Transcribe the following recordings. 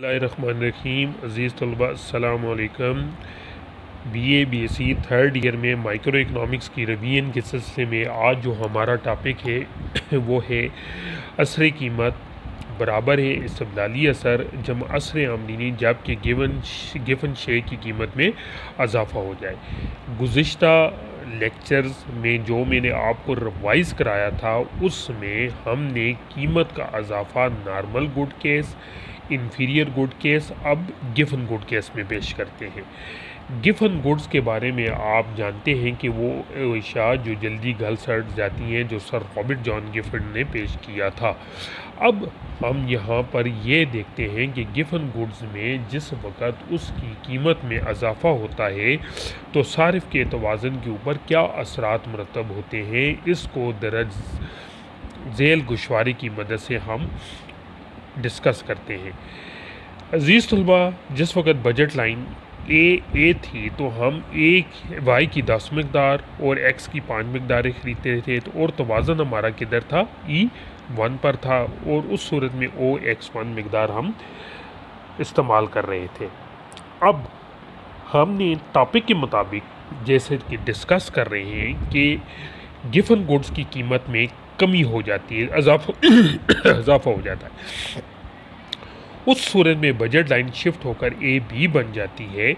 बिस्मिल्लाहिर्रहमानिर्रहीम। अज़ीज़ तलबा अस्सलाम वालेकुम। BA BSc थर्ड ईयर में माइक्रो इकनॉमिक्स की रिवीजन के सिलसिले में आज जो हमारा टॉपिक है वो है असर कीमत बराबर है इस्तबदाली असर जम असर आमदनी जबकि गिवन शे की कीमत में इजाफ़ा हो जाए। गुज़िश्ता लेक्चर्स में जो मैंने आपको रिवाइज़ कराया था उसमें हमने कीमत का इजाफ़ा normal good case, inferior good case, अब गिवन गुड केस में पेश करते हैं। गिवन गुड्स के बारे में आप जानते हैं कि वो अशिया जो जल्दी घल सड़ जाती हैं, जो सर रॉबर्ट जॉन गिफन ने पेश किया था। अब हम यहाँ पर ये देखते हैं कि गिवन गुड्स में जिस वक़्त उसकी कीमत में इजाफ़ा होता है तो सारिफ के तवाज़ुन के ऊपर क्या असरात मुरतब होते हैं, इसको दरज झेल गुशवारी की मदद से हम डिस्कस करते हैं। अजीज़ तलबा, जिस वक़्त बजट लाइन ए थी तो हम वाई की 10 मकदार और एक्स की 5 मकदारें ख़रीदते थे तो और तवाज़ुन हमारा किधर था, E1 पर था और उस सूरत में OX1 मकदार हम इस्तेमाल कर रहे थे। अब हमने टॉपिक के मुताबिक जैसे कि डिस्कस कर रहे हैं कि गिवन गुड्स की कीमत में कमी हो जाती है, इजाफ़ा हो जाता है। उस सूरत में बजट लाइन शिफ्ट होकर AB बन जाती है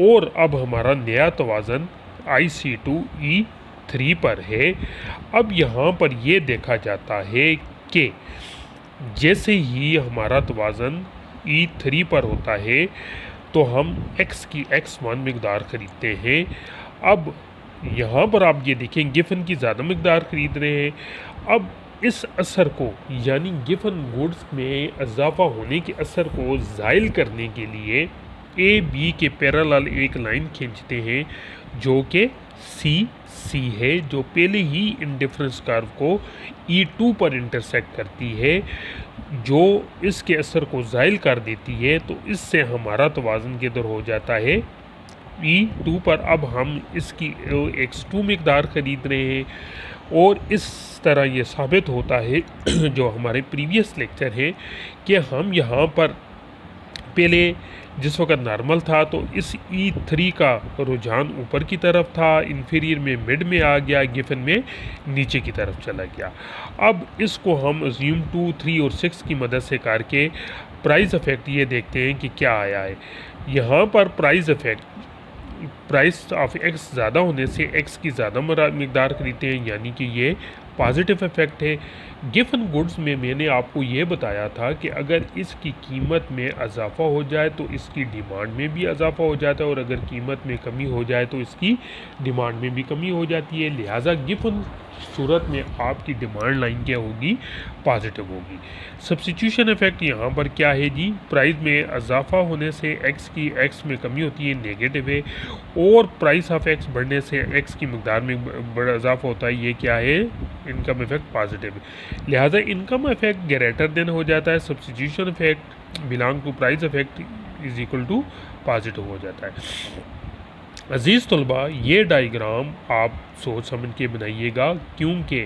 और अब हमारा नया तवाज़ुन IC2E3 पर है। अब यहाँ पर ये देखा जाता है कि जैसे ही हमारा तवाज़ुन E3 पर होता है तो हम X की X1 मकदार ख़रीदते हैं। अब यहाँ पर आप ये देखें गिवन की ज़्यादा मकदार ख़रीद रहे हैं। अब इस असर को यानी गिवन गुड्स में इजाफ़ा होने के असर को ज़ाइल करने के लिए AB के पैरेलल एक लाइन खींचते हैं जो कि CC है, जो पहले ही इंडिफरेंस कर्व को E2 पर इंटरसेक्ट करती है, जो इसके असर को ज़ाइल कर देती है। तो इससे हमारा तवाज़ुन किधर हो जाता है, E2 पर। अब हम इसकी X2 मकदार ख़रीद रहे हैं और इस तरह ये साबित होता है जो हमारे प्रीवियस लेक्चर है कि हम यहाँ पर पहले जिस वक्त नॉर्मल था तो इस E3 का रुझान ऊपर की तरफ था, इन्फीरियर में मिड में आ गया, गिवन में नीचे की तरफ चला गया। अब इसको हम अज्यूम 2, 3 और 6 की मदद से करके प्राइस इफ़ेक्ट ये देखते हैं कि क्या आया है। यहाँ पर price effect price of x ज़्यादा होने से एक्स की ज़्यादा मकदार खरीदते हैं, यानी कि ये पॉजिटिव इफ़ेक्ट है। गिवन गुड्स में मैंने आपको ये बताया था कि अगर इसकी कीमत में इजाफ़ा हो जाए तो इसकी डिमांड में भी इजाफ़ा हो जाता है और अगर कीमत में कमी हो जाए तो इसकी डिमांड में भी कमी हो जाती है। लिहाजा गिवन सूरत में आपकी डिमांड लाइन क्या होगी, पॉजिटिव होगी। सब्स्टिट्यूशन इफ़ेक्ट यहाँ पर क्या है जी, प्राइस में इजाफ़ा होने से एक्स की एक्स में कमी होती है, नेगेटिव है, और प्राइस ऑफ एक्स बढ़ने से एक्स की मकदार में बड़ा इजाफ़ा होता है, ये क्या है, इनकम इफ़ेक्ट पॉजिटिव है। लिहाजा इनकम इफ़ेक्ट ग्रेटर देन हो जाता है, substitution effect belong to price effect is equal to positive हो जाता है। अज़ीज़ तलबा, ये डायग्राम आप सोच समझ के बनाइएगा क्योंकि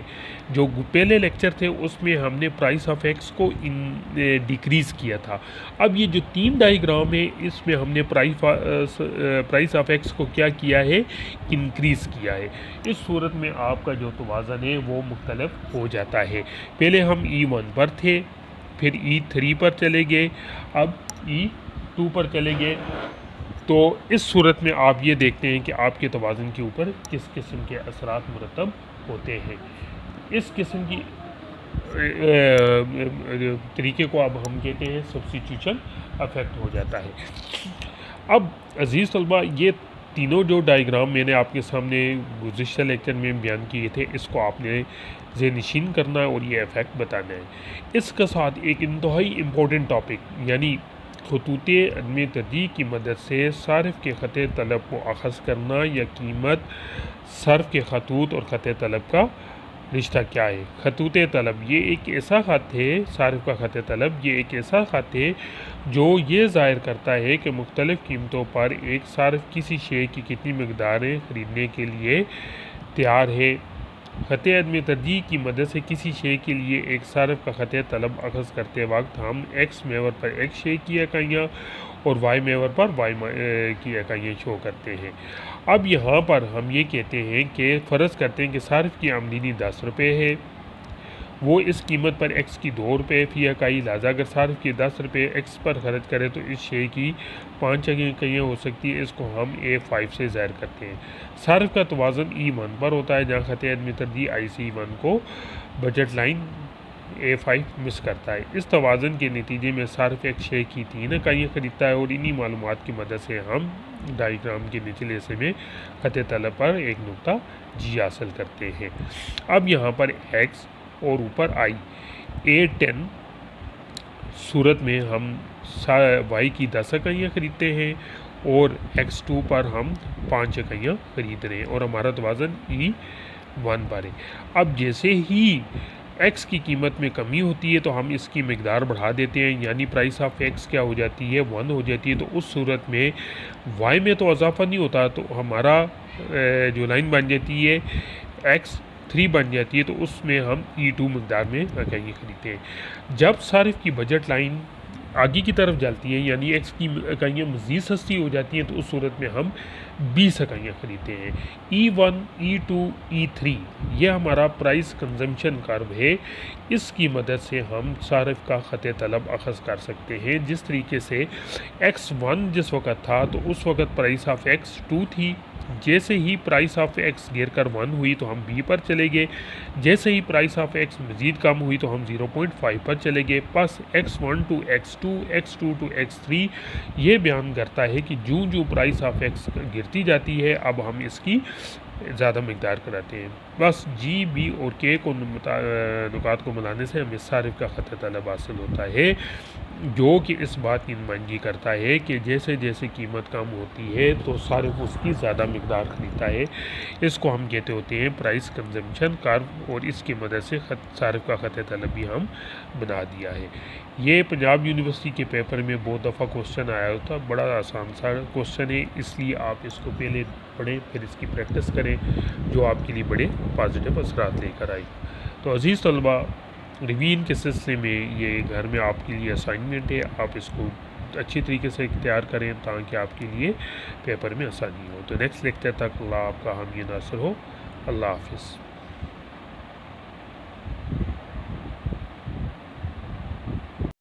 जो पहले लेक्चर थे उसमें हमने प्राइस ऑफ एक्स को डिक्रीज़ किया था। अब ये जो 3 डायग्राम है इसमें हमने प्राइस ऑफ एक्स को क्या किया है, इंक्रीज़ किया है। इस सूरत में आपका जो तवाज़ुन है वो मुख्तलिफ हो जाता है। पहले हम E1 पर थे, फिर E3 पर चले गए, अब E2 पर चले गए। तो इस सूरत में आप ये देखते हैं कि आपके तवाज़ुन के ऊपर किस किस्म के असरात मुरतब होते हैं। इस किस्म की तरीके को अब हम कहते हैं सब्स्टिट्यूशन इफ़ेक्ट हो जाता है। अब अज़ीज़ तलबा, ये तीनों जो डायग्राम मैंने आपके सामने गुज़िश्ता लेक्चर में बयान किए थे, इसको आपने ज़हनशीन करना है और ये इफ़ेक्ट बताना है। इसके साथ एक इंतहाई इम्पोर्टेंट टॉपिक यानी खतूते अदम तरजीह की मदद से सारिफ के ख़त तलब को अख़ज़ करना या कीमत सर्फ के खतूत और ख़त तलब का रिश्ता क्या है। खतूत तलब ये एक ऐसा ख़त है, सारिफ का ख़त तलब ये एक ऐसा ख़त है जो ये ज़ाहिर करता है कि मुख्तलिफ़ कीमतों पर एक सारिफ किसी शे की कितनी मकदारें ख़रीदने के लिए तैयार है। ख़त अदम तरजीह की मदद से किसी शे के लिए एक सार्फ का ख़त तलब अखज़ करते वक्त हम एक्स मेवर पर एक्स शे की इकाइयाँ और वाई मेवर पर वाई की इकाइयाँ शो करते हैं। अब यहाँ पर हम ये कहते हैं कि फ़र्ज़ करते हैं कि सार्फ की आमदनी 10 रुपये है, वो इस कीमत पर एक्स की 2 रुपये फ़ी इकाई, लिहाजा अगर सार्फ की 10 रुपये एक्स पर खर्च करें तो इस शे की 5 इकाइयाँ हो सकती है। इसको हम A5 से ज़ाहिर करते हैं। सार्फ का तवाज़न E1 पर होता है, जहाँ ख़त अदम तरजीह IC1 को बजट लाइन A5 मिस करता है। इस तवाज़न के नतीजे में सार्फ एक शे की 3 इकाइयाँ खरीदता है और इन्हीं मालूमात की मदद से हम डायग्राम के निचले हिस्से में ख़त तलब पर एक नुक्ता G हासिल करते हैं। अब यहाँ पर X और ऊपर I A10 सूरत में हम Y की 10 इकाइयाँ ख़रीदते हैं और X2 पर हम 5 इकाइयाँ ख़रीद रहे हैं और हमारा तवाज़न E1 पर है। अब जैसे ही एक्स की कीमत में कमी होती है तो हम इसकी मकदार बढ़ा देते हैं, यानी प्राइस ऑफ एक्स क्या हो जाती है 1 हो जाती है। तो उस सूरत में वाई में तो इजाफा नहीं होता, तो हमारा जो लाइन बन जाती है X3 बन जाती है, तो उसमें हम E2 मकदार में इकाइयाँ खरीदते हैं। जब सारिफ की बजट लाइन आगे की तरफ जाती है, यानी एक्स की इकाइयाँ मज़ीद सस्ती हो जाती हैं, तो उस सूरत में हम 20 इकाइयाँ ख़रीदते हैं। E1, E2, E3 ये हमारा प्राइस कंजम्पशन कर्व है। इसकी मदद से हम सारिफ का ख़त तलब अखज़ कर सकते हैं। जिस तरीके से X1 जिस वक़्त था तो उस वक़्त प्राइस ऑफ X2 थी, जैसे ही प्राइस ऑफ एक्स गिर कर 1 हुई तो हम बी पर चले गए, जैसे ही प्राइस ऑफ एक्स मज़ीद कम हुई तो हम 0.5 पर चले गए। बस X1 to X2, X2 to X3 ये बयान करता है कि जूँ जूँ प्राइस ऑफ एक्स गिरती जाती है अब हम इसकी ज़्यादा मकदार कराते हैं। बस G, B और K को नुकात को मिलाने से हमें सारिफ का ख़त तलब हासिल होता है, जो कि इस बात की नुमाइंदगी करता है कि जैसे जैसे कीमत कम होती है तो सारिफ उसकी ज़्यादा मकदार ख़रीदता है। इसको हम कहते होते हैं प्राइस कंजम्पशन कर्व, और इसकी मदद से सारिफ का ख़त तलब भी हम बना दिया है। ये पंजाब यूनिवर्सिटी के पेपर में बहुत दफ़ा क्वेश्चन आया होता, बड़ा आसान सा क्वेश्चन है, इसलिए आप इसको पहले पढ़ें फिर इसकी प्रैक्टिस करें, जो आपके लिए बड़े पॉजिटिव असरात लेकर आए। तो अज़ीज़ तलबा, रिवीजन के सिलसिले में ये घर में आपके लिए असाइनमेंट है, आप इसको अच्छी तरीके से तैयार करें ताकि आपके लिए पेपर में आसानी हो। तो नेक्स्ट लेक्चर तक अल्लाह आपका हामी नासर हो। अल्लाह हाफ़िज़।